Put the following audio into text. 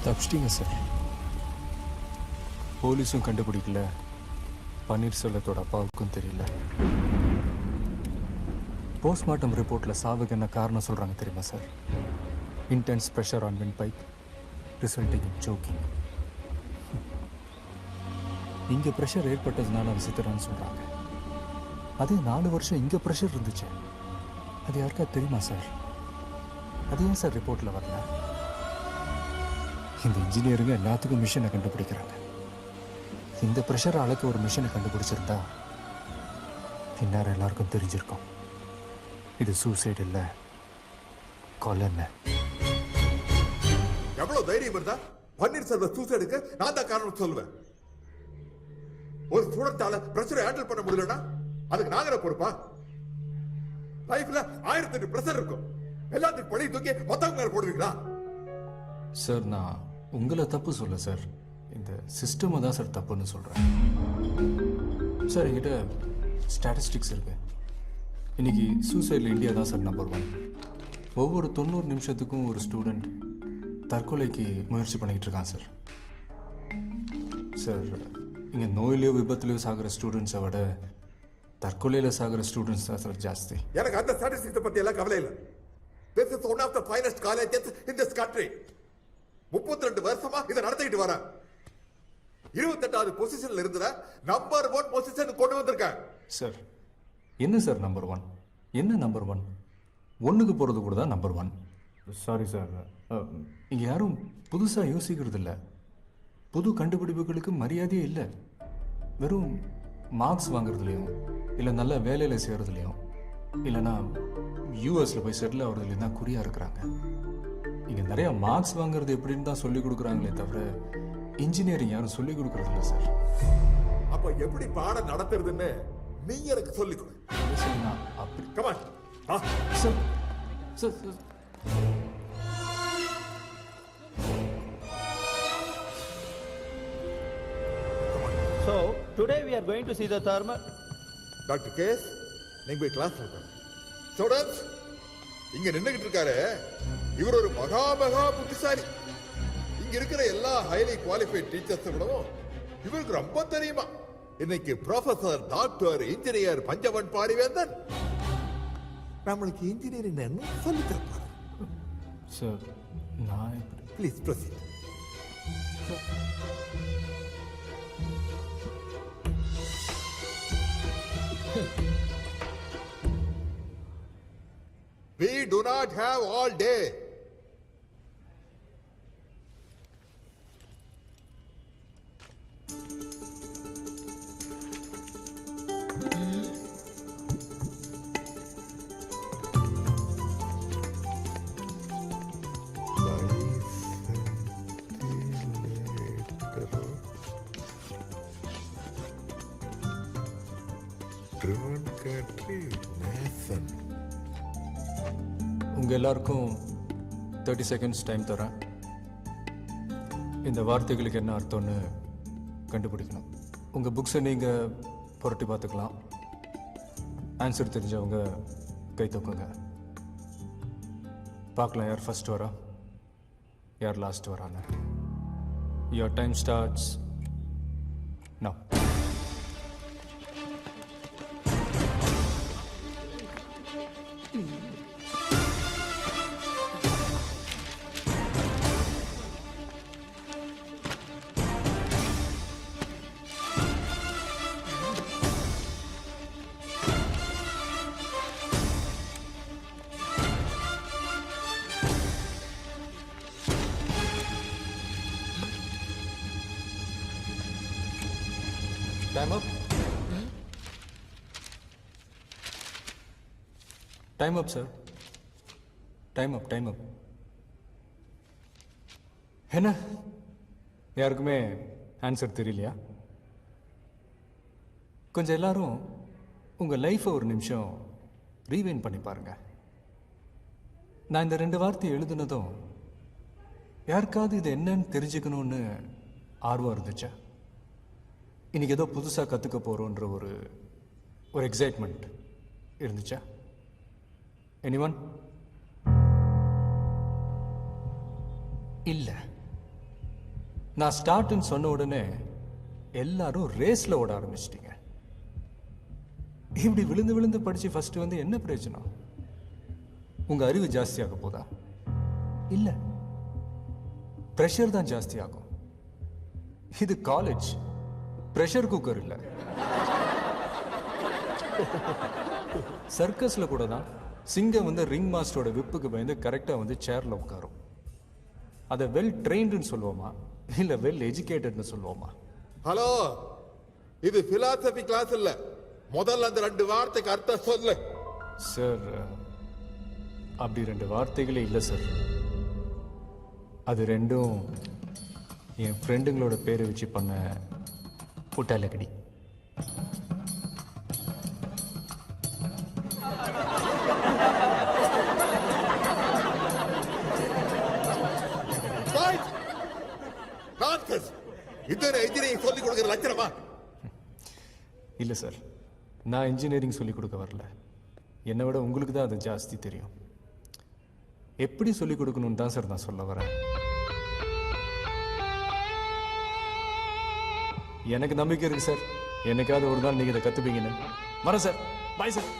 தப்பிச்சிட்டிங்க sir. போலீஸும் கண்டுபிடிக்கல, பன்னீர்செல்வத்தோட அப்பாவுக்கும் தெரியல. போஸ்ட்மார்ட்டம் ரிப்போர்ட்டில் சாவுக்கு என்ன காரணம் சொல்கிறாங்க தெரியுமா sir? Intense pressure on wind pipe resulting in soaking. இங்கே ப்ரெஷர் ஏற்பட்டதுனால அவன் செத்துறான்னு சொல்கிறாங்க. அதே 4 வருஷம் இங்கே ப்ரெஷர் இருந்துச்சு. அது யாருக்கா தெரியுமா சார்? அது ஏன் சார் ரிப்போர்ட்டில் வரல? இந்த இன்ஜினியருங்க எல்லாத்துக்கும் மிஷினை கண்டுபிடிக்கிறாங்க. இந்த ப்ரெஷரை அளக்க ஒரு மிஷினை கண்டுபிடிச்சிருந்தா இந்நேரம் எல்லாருக்கும் தெரிஞ்சிருக்கும் இது சூசைட் இல்லை, கொலைன்னு. எவ்வளவு தைரியம் இருந்தா பன்னீர்செல்வம் சூசைடுக்கு நான் தான் காரணம் சொல்லுவேன். ஒரு ஸ்டூடெண்டால பிரஷரை ஹேண்டில் பண்ண முடியலன்னா அதுக்கு நாங்க பொறுப்பா? லைஃப்ல 1008 பிரஷர் இருக்கும். எல்லாத்துக்கும் பழி தூக்கி மொத்தம் மேல போடுவீங்களா? சார் நான் உங்களை தப்பு சொல்ல சார், இந்த சிஸ்டம் தான் சார் தப்புன்னு சொல்கிறேன். சார் என்கிட்ட ஸ்டாட்டிஸ்டிக்ஸ் இருக்கு. இன்னைக்கு சூசைடில் இந்தியா தான் சார் நம்பர் 1. ஒவ்வொரு 90 நிமிஷத்துக்கும் ஒரு ஸ்டூடெண்ட் தற்கொலைக்கு முயற்சி பண்ணிக்கிட்டு இருக்கான் சார். சார் இங்கே நோயிலையோ விபத்துலையோ சாகிற ஸ்டூடெண்ட்ஸை விட தற்கொலையில் சாகிற ஸ்டூடெண்ட்ஸ் தான் சார் ஜாஸ்தி. எனக்கு அந்த ஸ்டாட்டிஸ்டிக்ஸை பற்றி எல்லாம் கவலை இல்லை. This is one of the finest colleges in this country. 32 வருஷமா இதை நடத்திக்கிட்டு வரேன். 28வது பொசிஷன்ல இருந்த நம்பர் 1 பொசிஷன் கொண்டு வந்திருக்கேன். சார் என்ன சார் நம்பர் 1? என்ன நம்பர் 1? 1க்கு போகிறது கூட தான் நம்பர் 1. சாரி சார், இங்கே யாரும் புதுசாக யோசிக்கிறது இல்லை. புது கண்டுபிடிப்புகளுக்கு மரியாதையே இல்லை. வெறும் மார்க்ஸ் வாங்குறதுலையும் இல்லை நல்ல வேலையில் செய்கிறதுலையும் இல்லைன்னா யூஎஸில் போய் செட்டில் ஆகிறதுலையும் தான் குறியாக இருக்கிறாங்க. இங்கே நிறையா மார்க்ஸ் வாங்குறது எப்படின்னு தான் சொல்லிக் கொடுக்குறாங்களே தவிர இன்ஜினியரிங் யாரும் சொல்லிக் கொடுக்குறது இல்லை சார். அப்போ எப்படி பாடம் நடத்துறதுன்னு நீ எனக்கு சொல்லிக் கொடு. சார் நான் அப்படி come on sir sir sir So today we are going to see the thermal. Doctor case, நீங்க போய் கிளாஸ் நடத்துங்க. ஸ்டூடண்ட்ஸ், இங்க நின்னுகிட்டு இருக்காரு இவர் ஒரு மகா புத்திசாலி. இங்க இருக்கிற எல்லா ஹைலி குவாலிஃபைட் டீச்சர்ஸ் விடவும் இவருக்கு ரொம்ப தெரியுமா. இன்னைக்கு professor, doctor, engineer Panchavan Parivendhan நம்மளுக்கு இன்ஜினியரிங் என்ன சொல்லி தரப்பாரு. சார் நான் please proceed. We do not have all day. உங்கள் எல்லாருக்கும் 30 செகண்ட்ஸ் டைம் தரேன். இந்த வார்த்தைகளுக்கு என்ன அர்த்தம்னு கண்டுபிடிக்கணும். உங்கள் புக்ஸை நீங்கள் புரட்டி பார்த்துக்கலாம். ஆன்சர் தெரிஞ்சவங்க கை தூக்குங்க. பார்க்கலாம் யார் ஃபர்ஸ்ட் வரா, யார் லாஸ்ட் வரான்னு. Your time starts now. Time up. Time up, sir. Time up, time up. என்ன யாருக்குமே ஆன்சர் தெரியலையா? கொஞ்சம் எல்லாரும் உங்கள் லைஃப்பை ஒரு நிமிஷம் ரீவைண்ட் பண்ணி பாருங்க. நான் இந்த 2 வார்த்தை எழுதுனதும் யாருக்காவது இது என்னன்னு தெரிஞ்சுக்கணும்னு ஆர்வம் இருந்துச்சா? இன்னைக்கு ஏதோ புதுசாக கற்றுக்க போகிறோன்ற ஒரு எக்ஸைட்மெண்ட் இருந்துச்சா? எனிவன்? இல்லை. நான் ஸ்டார்ட்னு சொன்ன உடனே எல்லாரும் ரேஸ்ல ஓட ஆரம்பிச்சிட்டீங்க. இப்படி விழுந்து விழுந்து படிச்சு ஃபர்ஸ்ட் வந்து என்ன பிரயோஜனம்? உங்க அறிவு ஜாஸ்தியாக போதா? இல்ல, பிரஷர் தான் ஜாஸ்தி ஆகும். இது காலேஜ், பிரஷர் குக்கர் இல்ல. சர்க்கஸ்ல கூட தான் சிங்கம் வந்து ரிங் மாஸ்டரோட விப்புக்கு பயந்து கரெக்டா வந்து சேர்ல உட்காரும். அதை வெல் ட்ரெயின்டுன்னு சொல்லுவோமா இல்ல வெல் எஜுகேட்டட்னு சொல்லுவோமா? ஹலோ, இது பிலாசபி கிளாஸ் இல்ல. முதல்ல அந்த 2 வார்த்தைக்கு அர்த்தம் சொல்லு. சார், அப்படி 2 வார்த்தைகளே இல்லை சார். அது ரெண்டும் என் ஃப்ரெண்டுங்களோட பேரை வச்சு பண்ண புட்டாலக்கடி. இத்தனை இன்ஜினியரிங் சொல்லிக் கொடுக்கிற லட்சணமா? இல்லை சார், நான் இன்ஜினியரிங் சொல்லிக் கொடுக்க வரல. என்னை விட உங்களுக்கு தான் அது ஜாஸ்தி தெரியும். எப்படி சொல்லிக் கொடுக்கணும்னு தான் சார் நான் சொல்ல வரேன். எனக்கு நம்பிக்கை இருக்கு சார், என்னைக்காவது ஒரு நாள் நீங்க இதை கத்துப்பீங்கன்னு. வரேன் சார். Bye sir.